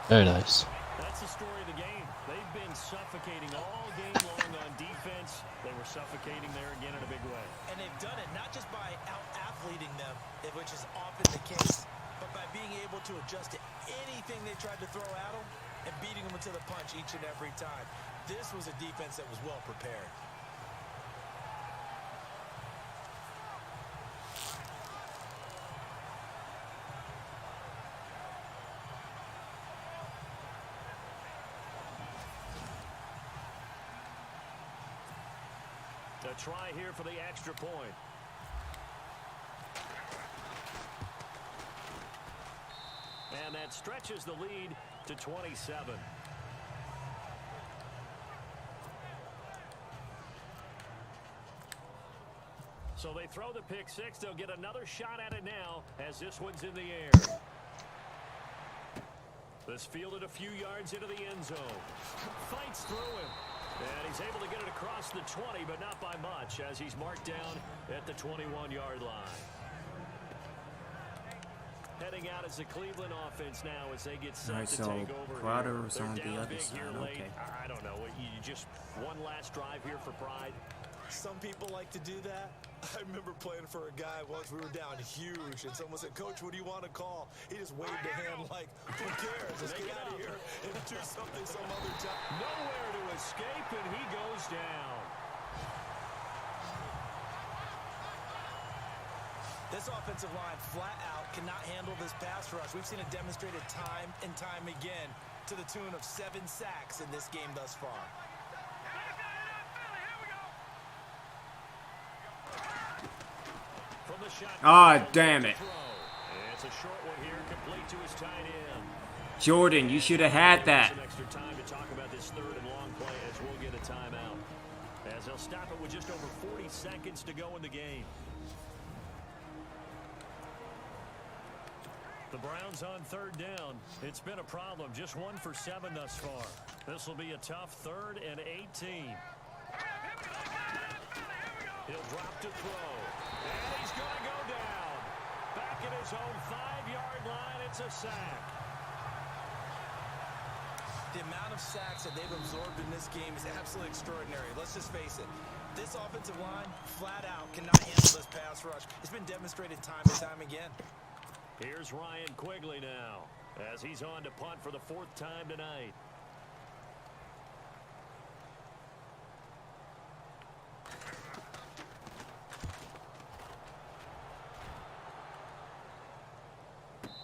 Very nice. That's the story of the game. They've been suffocating all game long on defense. They were suffocating there again in a big way. And they've done it not just by out-athleting them, which is often the case, but by being able to adjust to anything they tried to throw at them and beating them to the punch each and every time. This was a defense that was well prepared. A try here for the extra point. And that stretches the lead to 27. So they throw the pick six. They'll get another shot at it now as this one's in the air. This fielded a few yards into the end zone. Fights through him. And he's able to get it across the 20, but not by much as he's marked down at the 21-yard line. Heading out as the Cleveland offense now as they get set to take over. Crowder was on the other big side. here late. Okay. I don't know. You just one last drive here for pride. Some people like to do that. I remember playing for a guy once. We were down huge, and someone said, "Coach, what do you want to call?" He just waved a hand like, "Who cares? Let's get out of here and do something some other time." Nowhere to escape, and he goes down. This offensive line flat out cannot handle this pass rush. We've seen it demonstrated time and time again to the tune of 7 sacks in this game thus far. From the shot. Ah, damn it. It's a short one here, complete to his tight end. Jordan, you should have had that. Some extra time to talk about this third and long play as we'll get a timeout. As they'll stop it with just over 40 seconds to go in the game. The Browns on third down. It's been a problem. Just 1 for 7 thus far. This will be a tough 3rd and 18. He'll drop to throw. And he's going to go down. Back at his own 5-yard line. It's a sack. The amount of sacks that they've absorbed in this game is absolutely extraordinary. Let's just face it. This offensive line, flat out, cannot handle this pass rush. It's been demonstrated time and time again. Here's Ryan Quigley now as he's on to punt for the 4th time tonight.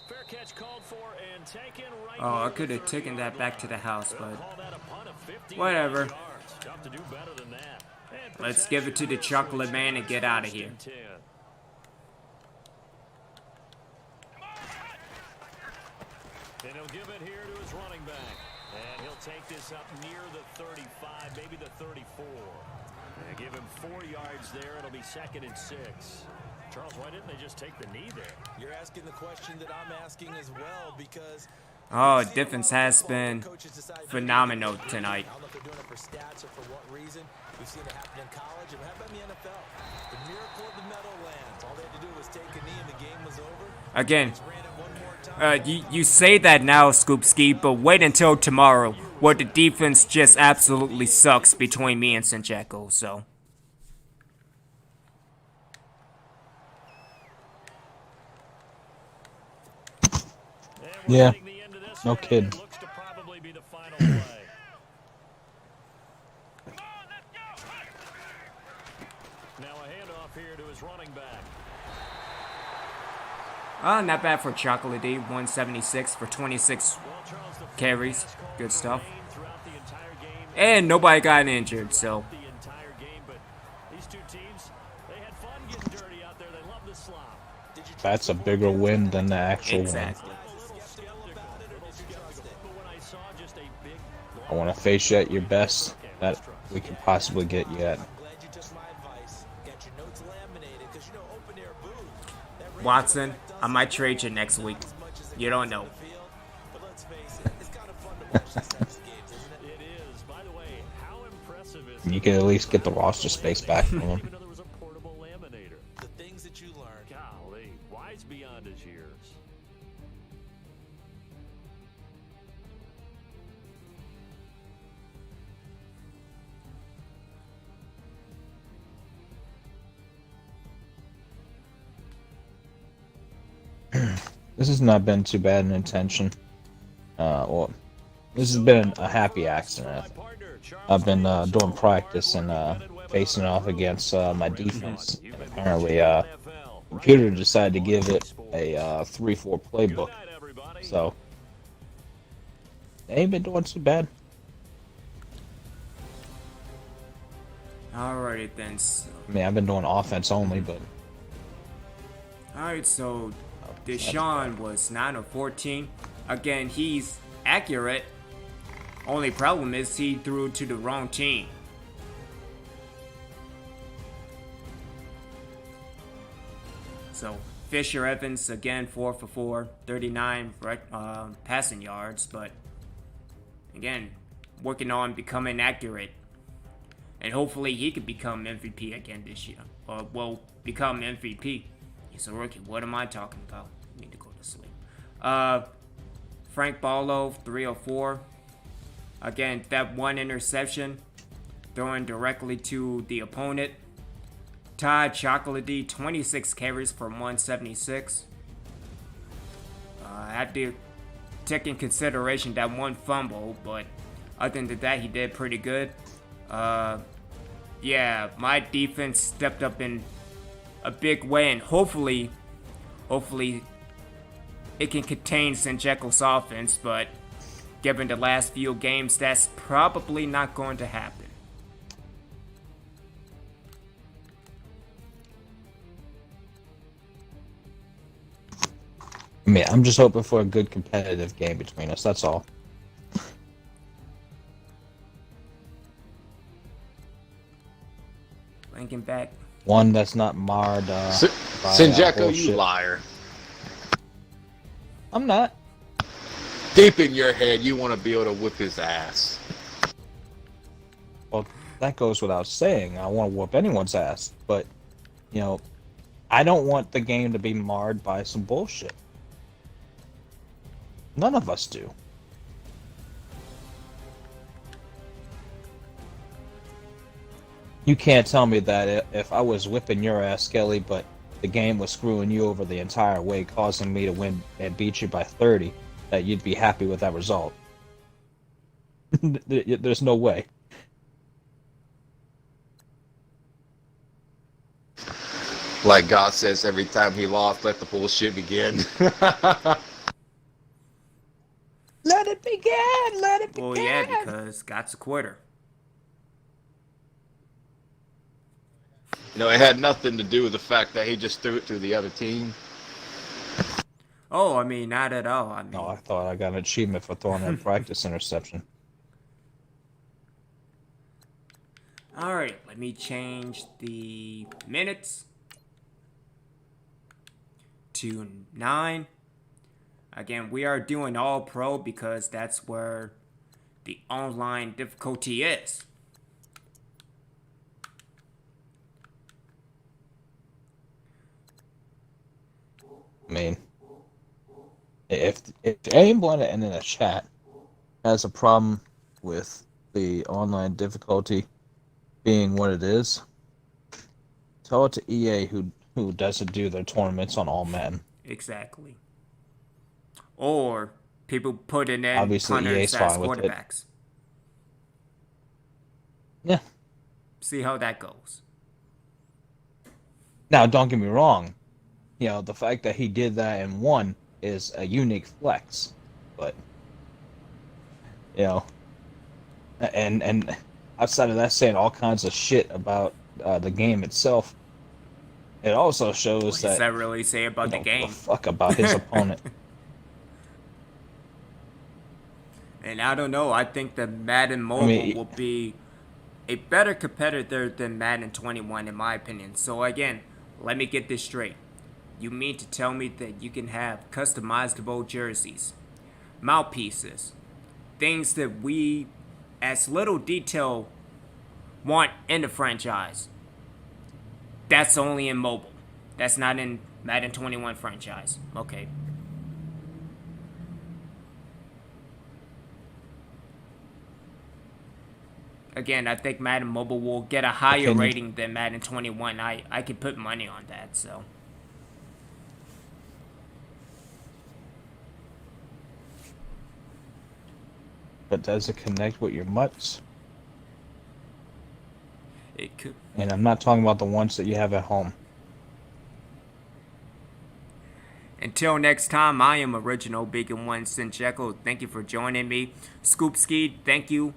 Fair catch called for and taken right. Oh, I could have taken that back to the house, but whatever. Tough to do better than that. Let's give it to the chocolate man and get out of here. And he'll give it here to his running back. And he'll take this up near the 35, maybe the 34. And give him 4 yards there. It'll be 2nd and 6. Charles, why didn't they just take the knee there? You're asking the question that I'm asking as well because Oh, defense has been phenomenal tonight. I don't know if they're doing it for stats or for what reason. We've seen it happen in college and how about in the NFL? The miracle of the Meadowlands. All they had to do was take a knee and the game was over. Again, Ran it one more time. you say that now, Scoopski, but wait until tomorrow, where the defense just absolutely sucks between me and Sancheco, so. Yeah, no kidding. Looks to probably be the final play. Now a handoff here to his running back. Not bad for Chocolate D, 176 for 26 carries. Good stuff. And nobody got injured, so. The entire game, but these two teams, they had fun getting dirty out there. They love the slop. That's a bigger win than the actual Exactly. win. I want to face you at your best that we can possibly get you at. Glad you took my advice. Got your notes laminated because you know open air booth. Watson, I might trade you next week. You don't know. But let's face it, it's kind of fun to watch these types of games, isn't it? It is. By the way, how impressive is You can at least get the roster space back from Even him. though there was a portable laminator. The things that you learn. Golly, wise beyond his years. This has not been too bad an intention. Well, this has been a happy accident. I've been doing practice and facing off against my defense. And apparently, computer decided to give it a 3-4 playbook. So, they ain't been doing too bad. Alrighty then. So. I mean, I've been doing offense only, but Alright, so Deshaun was 9 of 14. Again, he's accurate. Only problem is he threw to the wrong team. So Fisher Evans again 4 for 4, 39 passing yards, but again working on becoming accurate, and hopefully he could become MVP again this year, or will become MVP. He's a rookie. What am I talking about? I need to go to sleep. Frank Barlow 304. Again, that one interception throwing directly to the opponent. Todd Chocolate 26 carries for 176. I have to take in consideration that one fumble, but other than that, he did pretty good. Yeah, my defense stepped up in a big way, and hopefully it can contain Sinjeko's offense, but given the last few games, that's probably not going to happen. I mean, I'm just hoping for a good competitive game between us, that's all. Lincoln back. One that's not marred by Sinjeko, bullshit. you liar. I'm not. Deep in your head, you want to be able to whip his ass. Well, that goes without saying. I want to whoop anyone's ass. But, you know, I don't want the game to be marred by some bullshit. None of us do. You can't tell me that if I was whipping your ass, Skelly, but the game was screwing you over the entire way, causing me to win and beat you by 30, that you'd be happy with that result. There's no way. Like God says every time he lost, let the bullshit begin. Let it begin! Let it begin! Well, yeah, because Scott's a quitter. You know, it had nothing to do with the fact that he just threw it to the other team. Oh, I mean, not at all. I mean, No, I thought I got an achievement for throwing that practice interception. all right, let me change the minutes to 9. Again, we are doing all pro because that's where the online difficulty is. I mean, if anyone in the chat has a problem with the online difficulty being what it is, tell it to EA who doesn't do their tournaments on all Madden. Exactly. Or people putting in Obviously, punters EA's as fine with it. quarterbacks. Yeah. See how that goes. Now, don't get me wrong. You know, the fact that he did that and won is a unique flex. But, you know, and outside of that saying all kinds of shit about the game itself, it also shows What does that that really say about he the don't give a game? fuck about his opponent. And I don't know. I think that Madden Mobile will be a better competitor than Madden 21, in my opinion. So again, let me get this straight. You mean to tell me that you can have customizable jerseys, mouthpieces, things that we, as little detail, want in the franchise? That's only in mobile. That's not in Madden 21 franchise. Okay. Again, I think Madden Mobile will get a higher rating than Madden 21. I could put money on that, so. But does it connect with your mutts? It could. And I'm not talking about the ones that you have at home. Until next time, I am Original Big and One Sinjeko. Thank you for joining me. Scoopski, thank you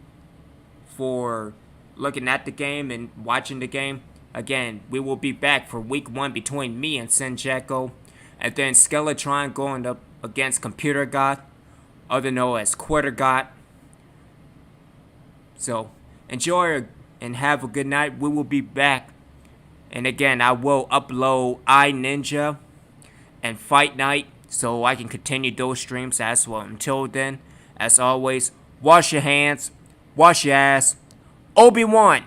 for looking at the game and watching the game. Again, we will be back for week 1 between me and Sinjeko. And then Skeletron going up against Computer God, other known as Quarter God. So, enjoy and have a good night. We will be back. And again, I will upload iNinja and fight night so I can continue those streams as well. Until then, as always, wash your hands, wash your ass. Obi-Wan